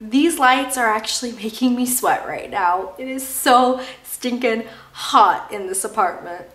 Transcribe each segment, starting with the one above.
These lights are actually making me sweat right now. It is so stinking hot in this apartment.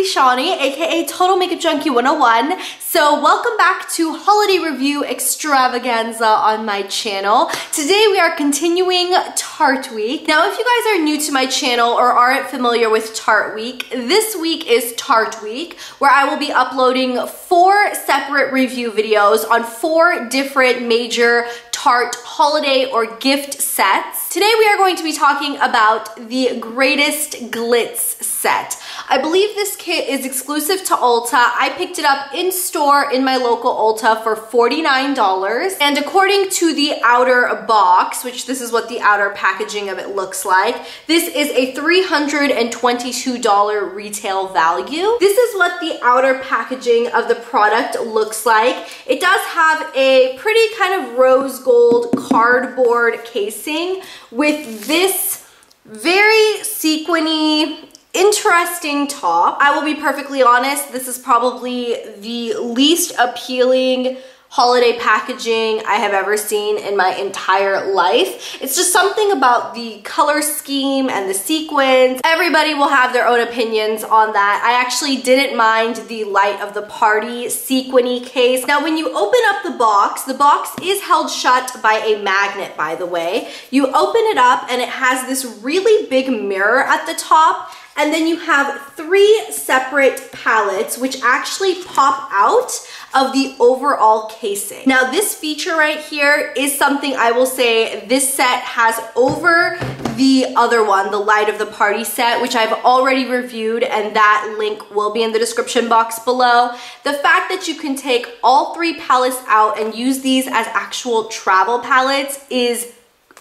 Shawnee, aka Total Makeup Junkie 101. So welcome back to holiday review extravaganza on my channel. Today we are continuing Tarte Week. Now if you guys are new to my channel or aren't familiar with Tarte Week, this week is Tarte Week, where I will be uploading 4 separate review videos on 4 different major Tarte holiday or gift sets. Today we are going to be talking about the greatest Glitz set. I believe this kit is exclusive to Ulta. I picked it up in store in my local Ulta for $49. And according to the outer box, which this is what the outer packaging of it looks like, this is a $322 retail value. This is what the outer packaging of the product looks like. It does have a pretty kind of rose gold cardboard casing with this very sequiny, interesting top. I will be perfectly honest, this is probably the least appealing holiday packaging I have ever seen in my entire life. It's just something about the color scheme and the sequins. Everybody will have their own opinions on that. I actually didn't mind the light of the party sequiny case. Now when you open up the box is held shut by a magnet, by the way. You open it up and it has this really big mirror at the top. And then you have 3 separate palettes which actually pop out of the overall casing. Now this feature right here is something I will say this set has over the other one, the Light of the Party set, which I've already reviewed, and that link will be in the description box below. The fact that you can take all 3 palettes out and use these as actual travel palettes is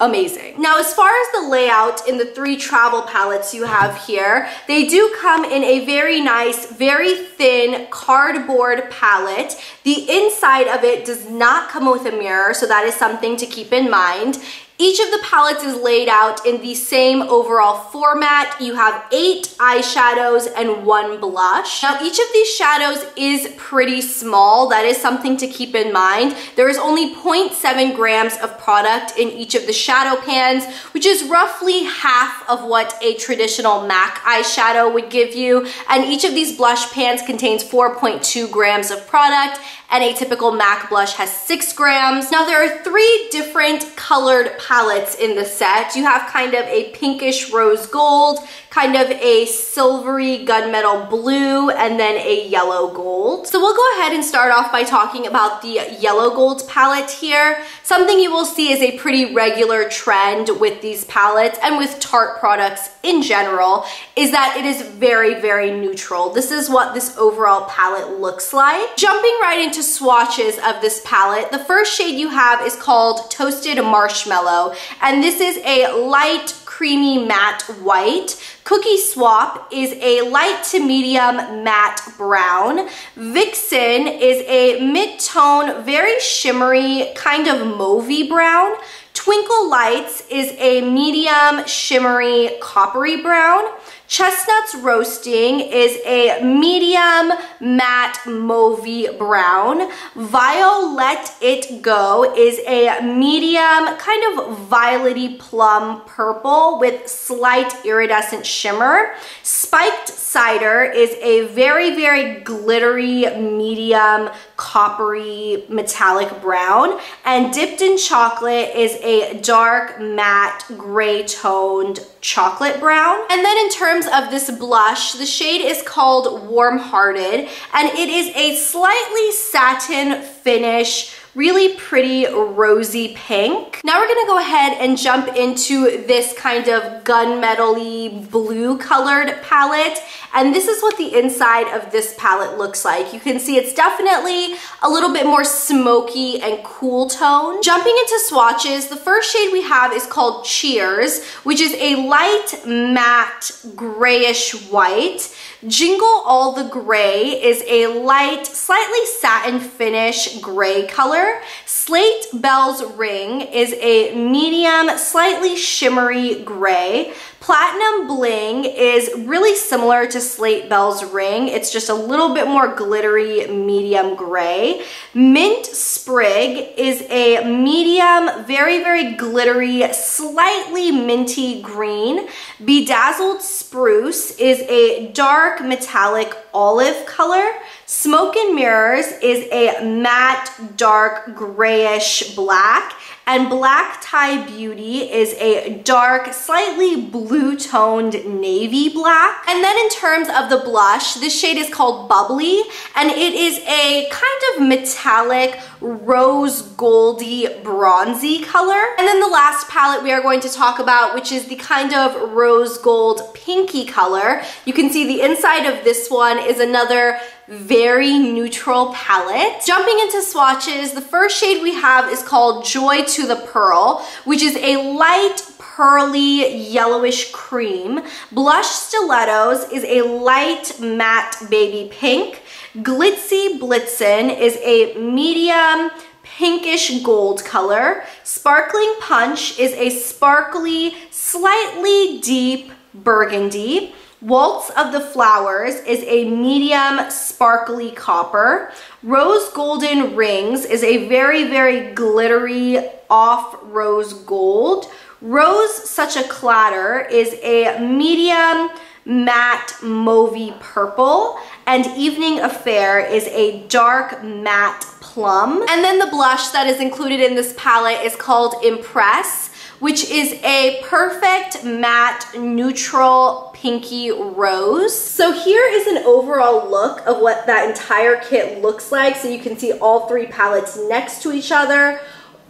amazing. Now, as far as the layout in the 3 travel palettes you have here, they do come in a very nice, very thin cardboard palette. The inside of it does not come with a mirror, so that is something to keep in mind. Each of the palettes is laid out in the same overall format. You have 8 eyeshadows and 1 blush. Now each of these shadows is pretty small. That is something to keep in mind. There is only 0.7 grams of product in each of the shadow pans, which is roughly half of what a traditional MAC eyeshadow would give you. And each of these blush pans contains 4.2 grams of product, and a typical MAC blush has 6 grams. Now there are 3 different colored palettes in the set. You have kind of a pinkish rose gold, kind of a silvery gunmetal blue, and then a yellow gold. So we'll go ahead and start off by talking about the yellow gold palette here. Something you will see is a pretty regular trend with these palettes and with Tarte products in general is that it is very, very neutral. This is what this overall palette looks like. Jumping right into swatches of this palette, the first shade you have is called Toasted Marshmallow, and this is a light creamy matte white. Cookie Swap is a light to medium matte brown. VIXEN is a mid-tone, very shimmery, kind of mauvey brown. Twinkle Lights is a medium shimmery coppery brown. CHESTNUTS Roasting is a medium matte mauvey brown. Violet It Go is a medium kind of violety plum purple with slight iridescent shimmer. Spiked Cider is a very, very glittery medium coppery metallic brown. And Dipped in Chocolate is a dark matte gray toned chocolate brown. And then in terms of this blush, the shade is called Warmhearted, and it is a slightly satin finish, really pretty rosy pink. Now we're gonna go ahead and jump into this kind of gunmetal-y blue colored palette, and this is what the inside of this palette looks like. You can see it's definitely a little bit more smoky and cool tone. Jumping into swatches, the first shade we have is called Cheers, which is a light matte grayish white. Jingle All the Gray is a light, slightly satin finish gray color. Slate Bells Ring is a medium, slightly shimmery gray. Platinum Bling is really similar to Slate Bells Ring. It's just a little bit more glittery medium gray. Mint Sprig is a medium, very, very glittery, slightly minty green. Bedazzled Spruce is a dark metallic olive color. Smoke and Mirrors is a matte, dark, grayish black. And Black Tie Beauty is a dark, slightly blue-toned navy black. And then in terms of the blush, this shade is called Bubbly, and it is a kind of metallic, rose goldy, bronzy color. And then the last palette we are going to talk about, which is the kind of rose gold pinky color. You can see the inside of this one is another very neutral palette. Jumping into swatches, the first shade we have is called Joy to the Pearl, which is a light pearly yellowish cream. Blush Stilettos is a light matte baby pink. Glitzy Blitzen is a medium pinkish gold color. Sparkling Punch is a sparkly, slightly deep burgundy. Waltz of the Flowers is a medium sparkly copper. Rose Golden Rings is a very, very glittery off rose gold. Rose Such a Clatter is a medium matte mauvey purple. And Evening Affair is a dark matte plum. And then the blush that is included in this palette is called Impress, which is a perfect matte neutral pinky rose. So here is an overall look of what that entire kit looks like. So you can see all three palettes next to each other.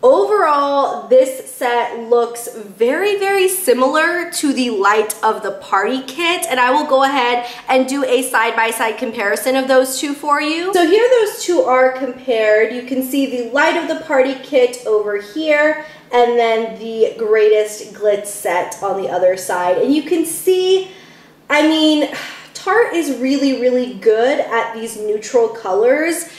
Overall, this set looks very, very similar to the Light of the Party kit, and I will go ahead and do a side-by-side comparison of those two for you. So here those two are compared. You can see the Light of the Party kit over here, and then the Greatest Glitz set on the other side. And you can see, I mean, Tarte is really, really good at these neutral colors,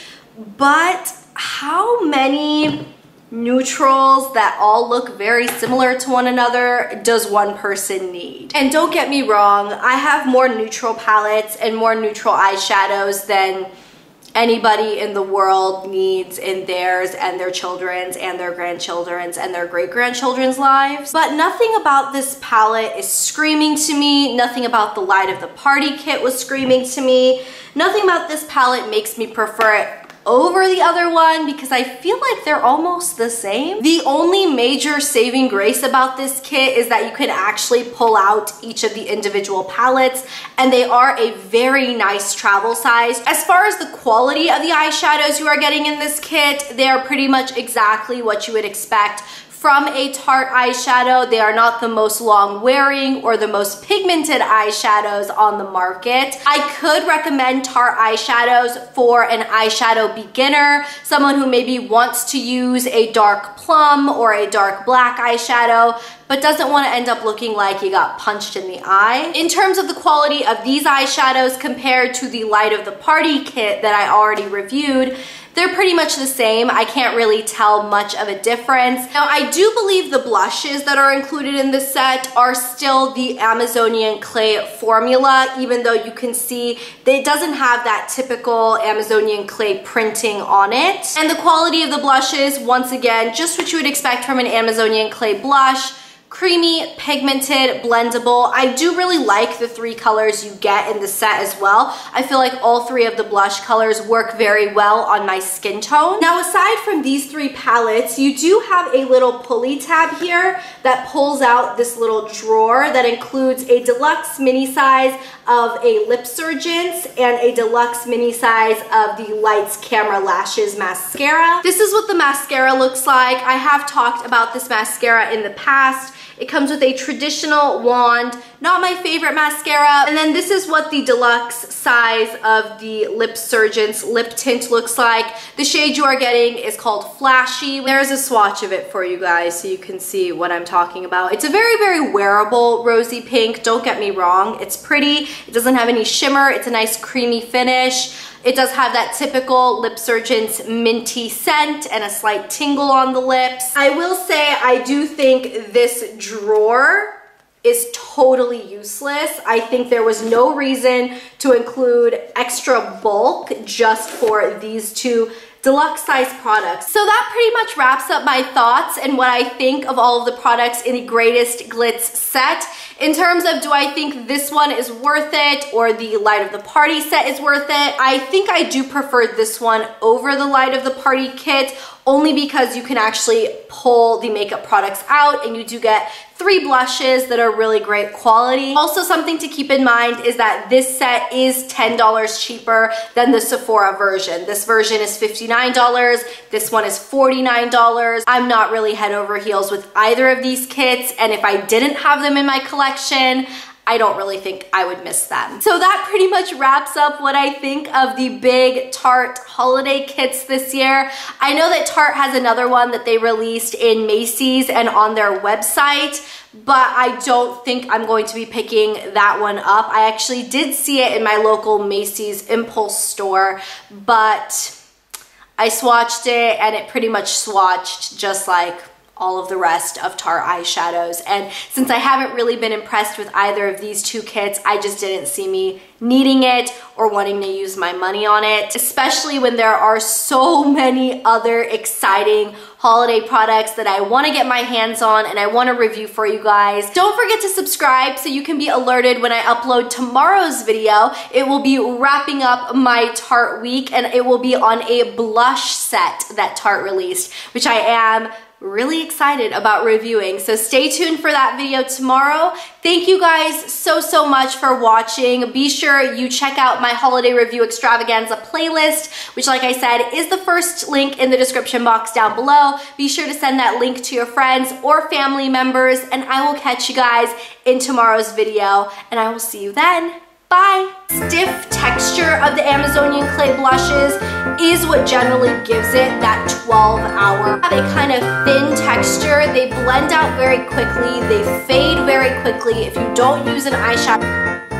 but how many neutrals that all look very similar to one another does one person need? And don't get me wrong, I have more neutral palettes and more neutral eyeshadows than anybody in the world needs in theirs and their children's and their grandchildren's and their great-grandchildren's lives. But nothing about this palette is screaming to me. Nothing about the Light of the Party kit was screaming to me. Nothing about this palette makes me prefer it over the other one because I feel like they're almost the same. The only major saving grace about this kit is that you can actually pull out each of the individual palettes, and they are a very nice travel size. As far as the quality of the eyeshadows you are getting in this kit, they are pretty much exactly what you would expect from a Tarte eyeshadow. They are not the most long wearing or the most pigmented eyeshadows on the market. I could recommend Tarte eyeshadows for an eyeshadow beginner, someone who maybe wants to use a dark plum or a dark black eyeshadow, but doesn't want to end up looking like you got punched in the eye. In terms of the quality of these eyeshadows compared to the Light of the Party kit that I already reviewed, they're pretty much the same. I can't really tell much of a difference. Now, I do believe the blushes that are included in this set are still the Amazonian clay formula, even though you can see that it doesn't have that typical Amazonian clay printing on it. And the quality of the blushes, once again, just what you would expect from an Amazonian clay blush. Creamy, pigmented, blendable. I do really like the three colors you get in the set as well. I feel like all three of the blush colors work very well on my skin tone. Now, aside from these three palettes, you do have a little pulley tab here that pulls out this little drawer that includes a deluxe mini size of a Lip Surgeons and a deluxe mini size of the Lights Camera Lashes mascara. This is what the mascara looks like. I have talked about this mascara in the past. It comes with a traditional wand, Not my favorite mascara. And then this is what the deluxe size of the Lip Surgeon's lip tint looks like. The shade you are getting is called Flashy. There's a swatch of it for you guys so you can see what I'm talking about. It's a very, very wearable rosy pink. Don't get me wrong. It's pretty. It doesn't have any shimmer. It's a nice creamy finish. It does have that typical Lip Surgeon's minty scent and a slight tingle on the lips. I will say I do think this drawer is totally useless. I think there was no reason to include extra bulk just for these two deluxe size products. So that pretty much wraps up my thoughts and what I think of all of the products in the Greatest Glitz set. In terms of, do I think this one is worth it or the Light of the Party set is worth it? I think I do prefer this one over the Light of the Party kit, only because you can actually pull the makeup products out and you do get 3 blushes that are really great quality. Also, something to keep in mind is that this set is $10 cheaper than the Sephora version. This version is $59, this one is $49. I'm not really head over heels with either of these kits, and if I didn't have them in my collection, I don't really think I would miss them. So that pretty much wraps up what I think of the big Tarte holiday kits this year. I know that Tarte has another one that they released in Macy's and on their website, but I don't think I'm going to be picking that one up. I actually did see it in my local Macy's impulse store, but I swatched it and it pretty much swatched just like all of the rest of Tarte eyeshadows. And since I haven't really been impressed with either of these two kits, I just didn't see me needing it or wanting to use my money on it, especially when there are so many other exciting holiday products that I want to get my hands on and I want to review for you guys. Don't forget to subscribe so you can be alerted when I upload tomorrow's video. It will be wrapping up my Tarte week and it will be on a blush set that Tarte released, which I am really excited about reviewing. So stay tuned for that video tomorrow. Thank you guys so much for watching. Be sure you check out my holiday review extravaganza playlist, which like I said is the first link in the description box down below. Be sure to send that link to your friends or family members, and I will catch you guys in tomorrow's video, and I will see you then. Bye! Stiff texture of the Amazonian clay blushes is what generally gives it that 12-hour. They have a kind of thin texture, they blend out very quickly, they fade very quickly if you don't use an eyeshadow.